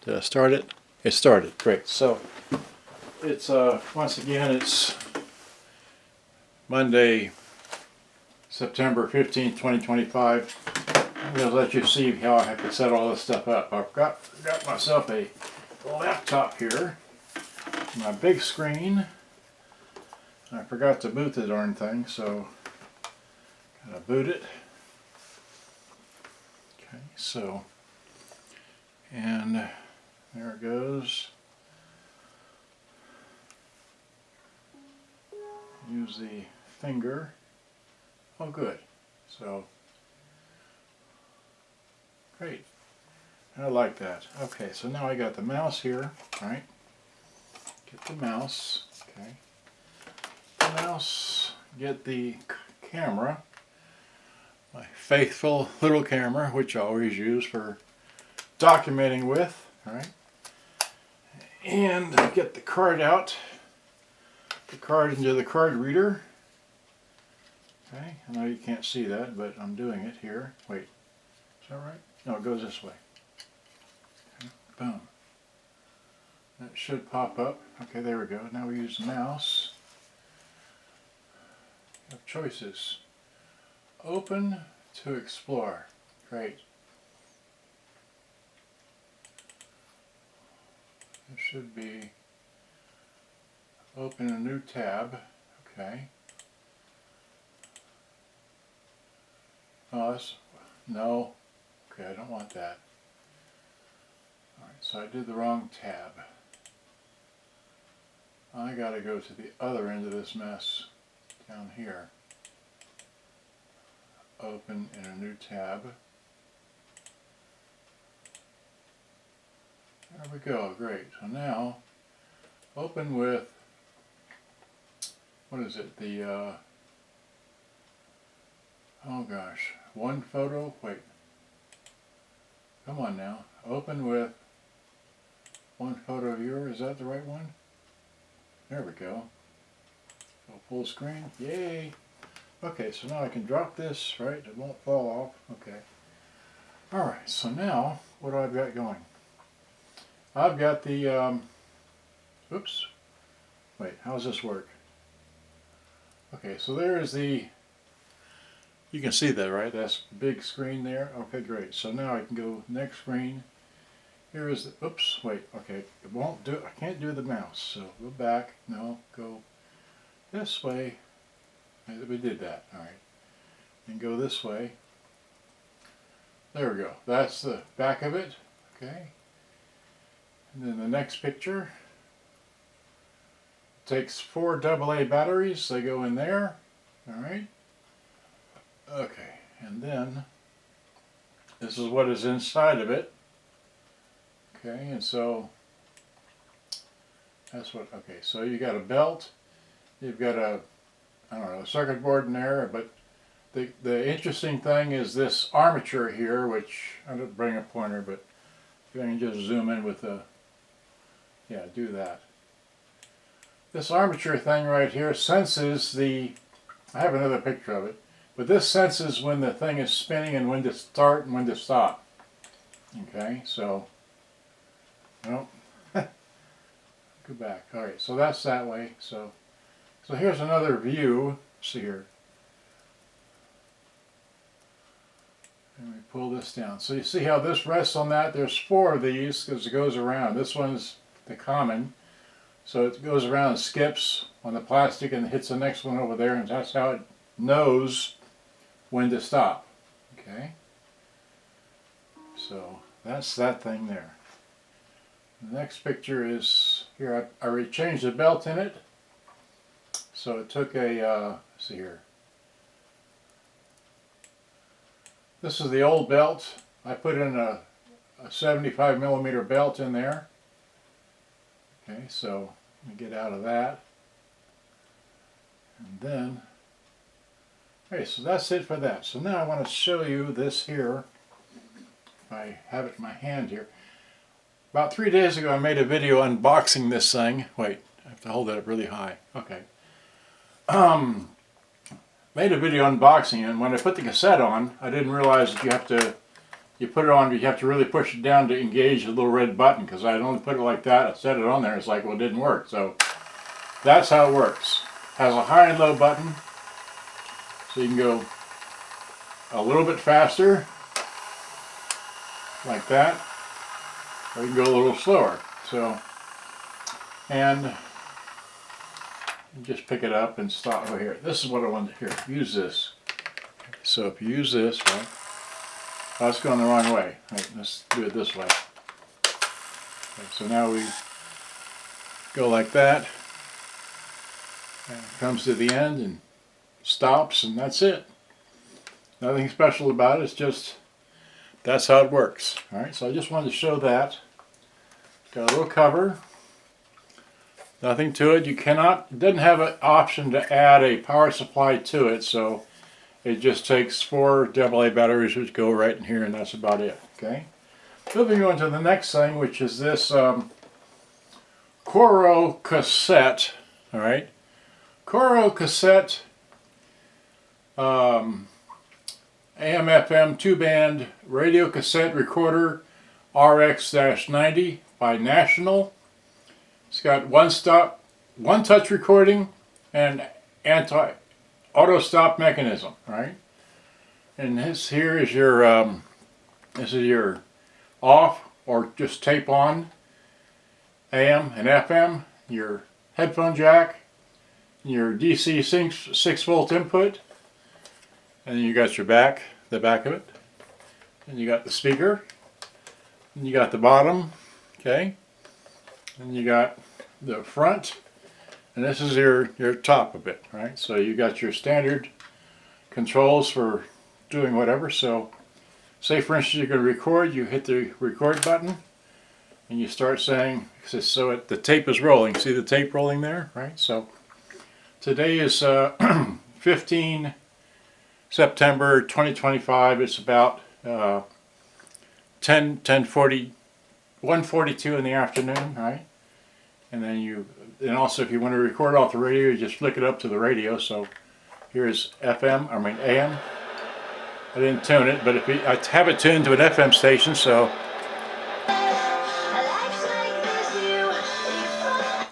Did I start it? It started. Great. So it's once again it's Monday, September 15th, 2025. I'm going to let you see how I have to set all this stuff up. I've got myself a laptop here, my big screen. I forgot to boot the darn thing, so gotta boot it. Okay, so, and there it goes. Use the finger. Oh, good. So, great. I like that. Okay, so now I got the mouse here, right? Get the mouse. Okay. The mouse. Get the camera. My faithful little camera, which I always use for documenting with, right? And get the card out. The card into the card reader. Okay, I know you can't see that, but I'm doing it here. Wait, is that right? No, it goes this way. Okay, boom. That should pop up. Okay, there we go. Now we use the mouse. We have choices. Open to explore. Great. It should be open a new tab. Okay. Oh, no. Okay, I don't want that. Alright, so I did the wrong tab. I gotta go to the other end of this mess down here. Open in a new tab. There we go, great. So now, open with, what is it, the, oh gosh, one photo, wait. Come on now, open with one photo viewer, is that the right one? There we go. Go full screen, yay! Okay, so now I can drop this, right? It won't fall off. Okay. Alright, so now, what do I've got going? I've got the, oops. Wait, how does this work? Okay, so there is the, you can see that, right? That's big screen there. Okay, great. So now I can go next screen. Here is the, oops, wait, okay. It won't do, I can't do the mouse. So go back, no, go this way. We did that, all right. And go this way. There we go. That's the back of it, okay. And then the next picture takes 4 AA batteries. They go in there, all right. Okay, and then this is what is inside of it. Okay, and so that's what. Okay, so you got a belt. You've got a, I don't know, a circuit board in there, but the interesting thing is this armature here, which I didn't bring a pointer, but you can just zoom in with the, yeah, do that. This armature thing right here senses the, I have another picture of it, but this senses when the thing is spinning and when to start and when to stop. Okay, so, well, go back. All right, so that's that way. So here's another view. Let's see here. And we pull this down. So you see how this rests on that? There's 4 of these because it goes around. This one's the common. So it goes around and skips on the plastic and hits the next one over there, and that's how it knows when to stop. Okay? So that's that thing there. The next picture is here. I already changed the belt in it. So it took a, let's see here. This is the old belt. I put in a 75mm belt in there. Okay, so let me get out of that. And then, okay, so that's it for that. So now I want to show you this here. I have it in my hand here. About 3 days ago I made a video unboxing this thing. Wait, I have to hold that up really high. Okay. Made a video unboxing, and when I put the cassette on, I didn't realize that you have to you put it on, you have to really push it down to engage the little red button, because I only put it like that, I set it on there, it's like, well, it didn't work. So that's how it works. Has a high and low button, so you can go a little bit faster, like that, or you can go a little slower. So, and you just pick it up and stop over here. This is what I wanted to hear. Use this. So if you use this, right? Oh, it's going the wrong way. Right, let's do it this way. Okay, so now we go like that. And it comes to the end and stops, and that's it. Nothing special about it. It's just that's how it works. All right. So I just wanted to show that. Got a little cover. Nothing to it. You cannot. It doesn't have an option to add a power supply to it. So it just takes 4 AA batteries, which go right in here, and that's about it. Okay. Moving on to the next thing, which is this Coro-Cassette. All right. Coro-Cassette AM/FM 2-band radio cassette recorder RX-90 by National. It's got one-touch recording and auto stop mechanism, right? And this here is your off or just tape on AM and FM, your headphone jack, your DC 6-volt input, and then you got your the back of it, and you got the speaker, and you got the bottom, okay, and you got the front, and this is your top of it, right? So you got your standard controls for doing whatever. So say for instance you're going to record, you hit the record button and you start saying, so the tape is rolling. See the tape rolling there, right? So today is 15 September 2025. It's about 1:42 in the afternoon, right? And then also if you want to record off the radio, you just flick it up to the radio. So here's AM. I didn't tune it, but I have it tuned to an FM station, so.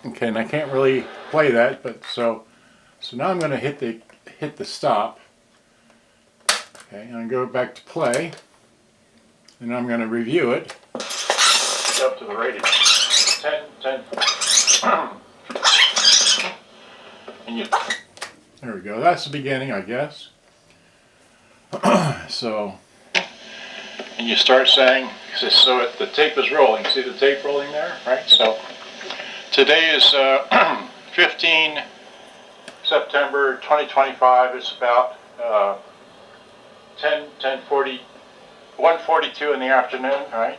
Okay, and I can't really play that, but so now I'm going to hit the stop. Okay, and I go back to play, and I'm going to review it. Up to the radio. 10. And there we go. That's the beginning, I guess. So, and you start saying, so the tape is rolling. See the tape rolling there, right? So today is 15 September 2025. It's about 1:42 in the afternoon, right?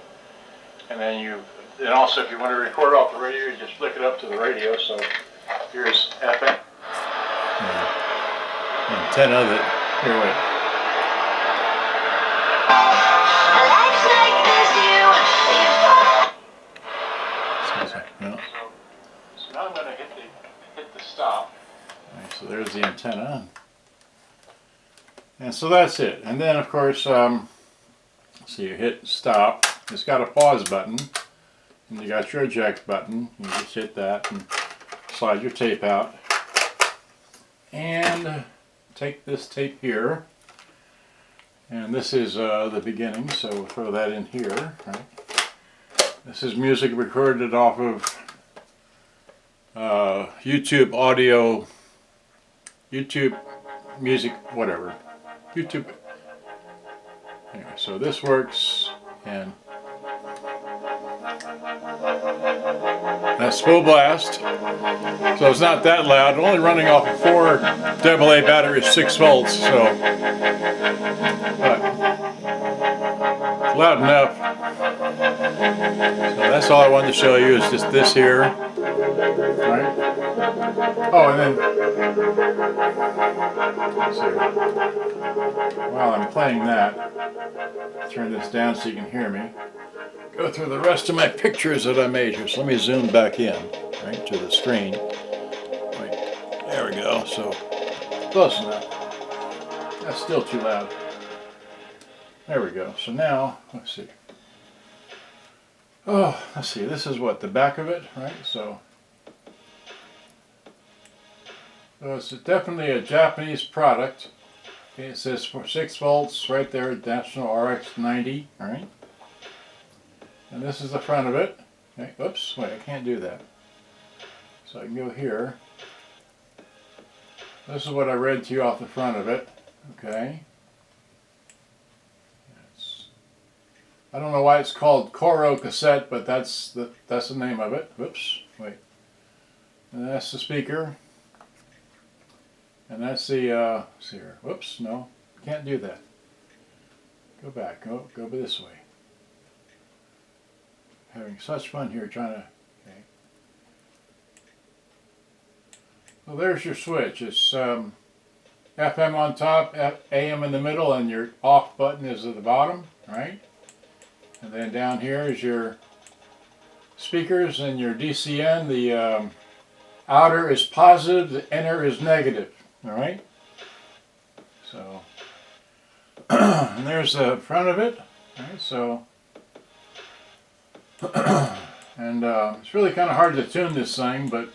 And then and also if you want to record off the radio, you just flick it up to the radio. So here's FM. And 10 of it. Here, wait. So now I'm going to hit the stop. Right, so there's the antenna. And so that's it. And then of course, so you hit stop. It's got a pause button. And you got your eject button. You just hit that and slide your tape out. And take this tape here. And this is the beginning, so we'll throw that in here. Right? This is music recorded off of YouTube audio, YouTube music, whatever. YouTube. Anyway, so this works, and that's full blast. So it's not that loud. Only running off of 4 AA batteries, 6 volts. So, but loud enough. So that's all I wanted to show you is just this here. Right? Oh, and then let's see. While I'm playing that, turn this down so you can hear me. Go through the rest of my pictures that I made here. So let me zoom back in, right, to the screen. Wait, there we go. So close enough. That's still too loud. There we go. So now, let's see. Oh, let's see. This is what, the back of it, right? So it's definitely a Japanese product. Okay, it says for 6 volts right there, National RX-90, all right? And this is the front of it. Okay, oops, wait, I can't do that. So I can go here. This is what I read to you off the front of it. Okay. I don't know why it's called Coro-Cassette, but that's the name of it. Whoops, wait. And that's the speaker. And that's the, let's see here. Whoops, no, can't do that. Go back, go this way. Having such fun here trying to, okay. Well, there's your switch. It's FM on top, AM in the middle, and your off button is at the bottom, right? And then down here is your speakers and your DCN. The outer is positive, the inner is negative, all right? So, and there's the front of it, all right? So, and it's really kind of hard to tune this thing, but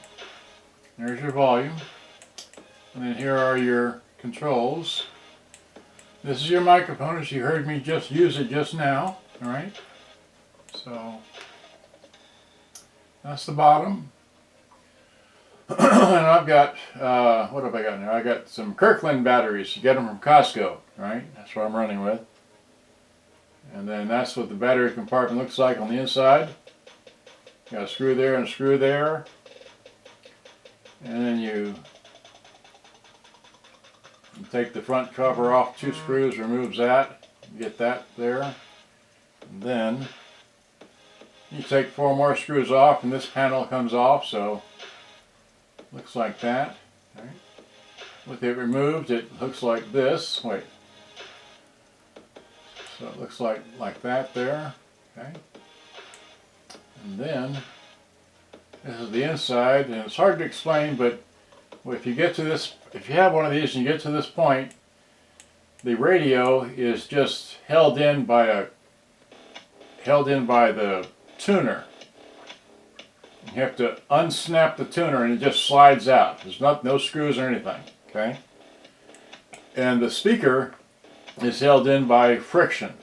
there's your volume. And then here are your controls. This is your microphone, as you heard me just use it just now, all right? So that's the bottom. And I've got, what have I got now? I got some Kirkland batteries. You get them from Costco, right? That's what I'm running with. And then that's what the battery compartment looks like on the inside. You got a screw there and a screw there. And then you take the front cover off, 2 screws, removes that. You get that there. And then you take 4 more screws off and this panel comes off, so looks like that. Right. With it removed, it looks like this. Wait. So it looks like that there. Okay. And then this is the inside, and it's hard to explain, but if you get to this, if you have one of these and you get to this point, the radio is just held in by the tuner. You have to unsnap the tuner and it just slides out. There's no screws or anything, okay? And the speaker is held in by friction,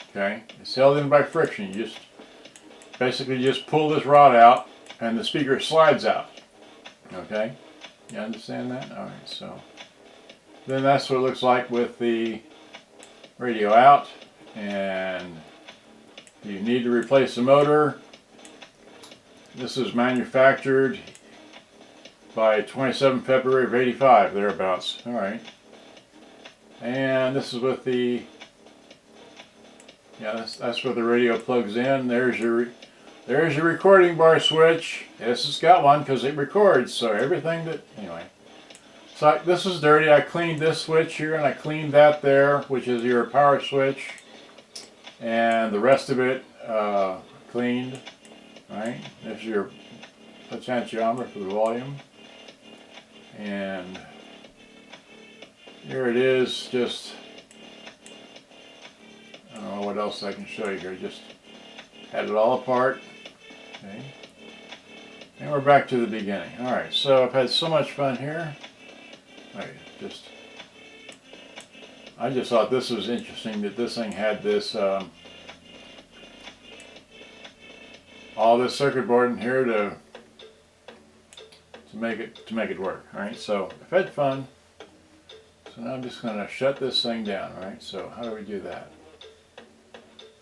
okay? It's held in by friction. You just basically just pull this rod out and the speaker slides out, okay? You understand that? All right, so then that's what it looks like with the radio out. And you need to replace the motor. This is manufactured by 27 February of '85, thereabouts. All right. And this is with the, yeah, that's where the radio plugs in. There's your recording bar switch. Yes, it's got one because it records. So everything that, anyway. So this is dirty. I cleaned this switch here and I cleaned that there, which is your power switch. And the rest of it cleaned. Right? There's your potentiometer for the volume. And here it is, just, I don't know what else I can show you here. Just had it all apart. Okay. And we're back to the beginning. Alright, so I've had so much fun here. I just thought this was interesting that this thing had this all this circuit board in here to make it work. All right, so I've had fun. So now I'm just going to shut this thing down. All right, so how do we do that?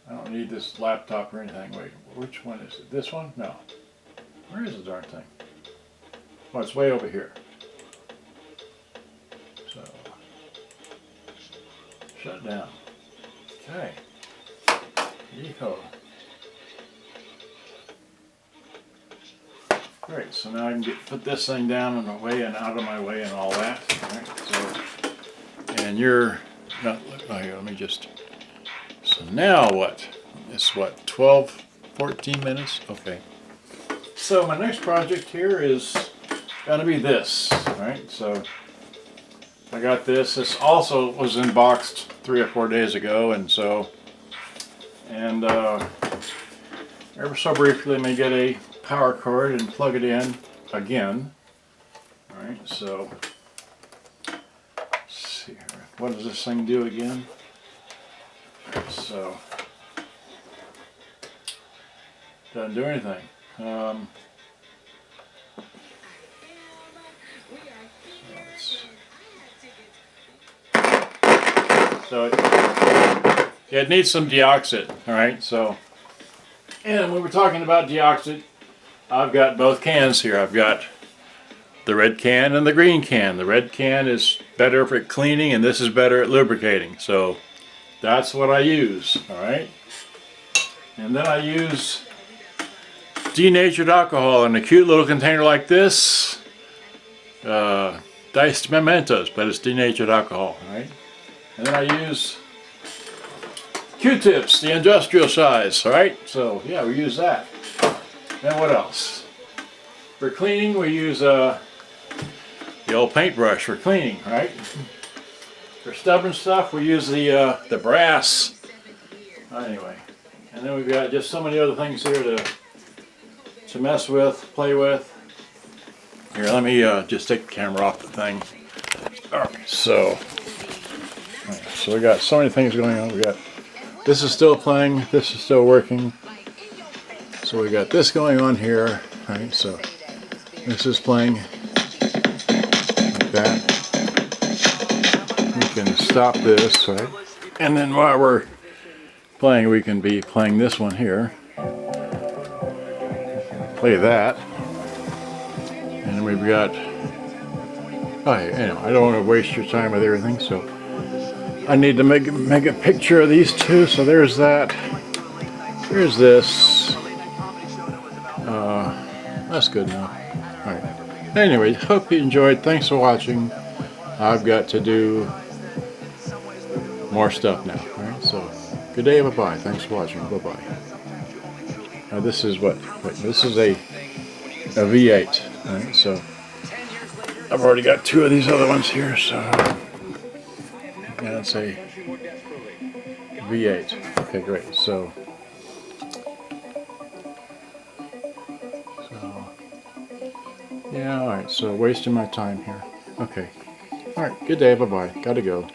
I don't need this laptop or anything. Wait, which one is it? This one? No. Where is the darn thing? Oh, it's way over here. So shut down. Okay. Yeehaw. Great, so now I can put this thing down in the way and out of my way and all that. All right, so, and you're not, oh, here, let me just, so now what? It's what, 12, 14 minutes? Okay. So my next project here is going to be this. All right, so I got this. This also was unboxed 3 or 4 days ago, and ever so briefly, let me get a power cord and plug it in again. All right, so let's see here. What does this thing do again? All right, so doesn't do anything. So it needs some deoxit, all right? So, and when we're talking about deoxit, I've got both cans here. I've got the red can and the green can. The red can is better for cleaning, and this is better at lubricating. So that's what I use, all right? And then I use denatured alcohol in a cute little container like this. Diced mementos, but it's denatured alcohol, all right? And then I use Q-tips, the industrial size, all right? So yeah, we use that. And what else? For cleaning, we use the old paintbrush for cleaning, right? For stubborn stuff, we use the brass. Anyway, and then we've got just so many other things here to mess with, play with. Here, let me just take the camera off the thing. All right, so we got so many things going on. We got this is still playing, this is still working. So we got this going on here, right? So this is playing like that. We can stop this, right? And then while we're playing, we can be playing this one here. Play that. And then we've got, I don't want to waste your time with everything, so I need to make a picture of these two. So there's that. Here's this. That's good enough. All right. Anyway, hope you enjoyed. Thanks for watching. I've got to do more stuff now. All right. So good day. Bye bye. Thanks for watching. Bye bye. Now this is what? Wait, this is a V8. All right. So I've already got 2 of these other ones here. So yeah, it's a V8. Okay, great. So yeah, all right. So wasting my time here. Okay. All right. Good day. Bye bye. Gotta go.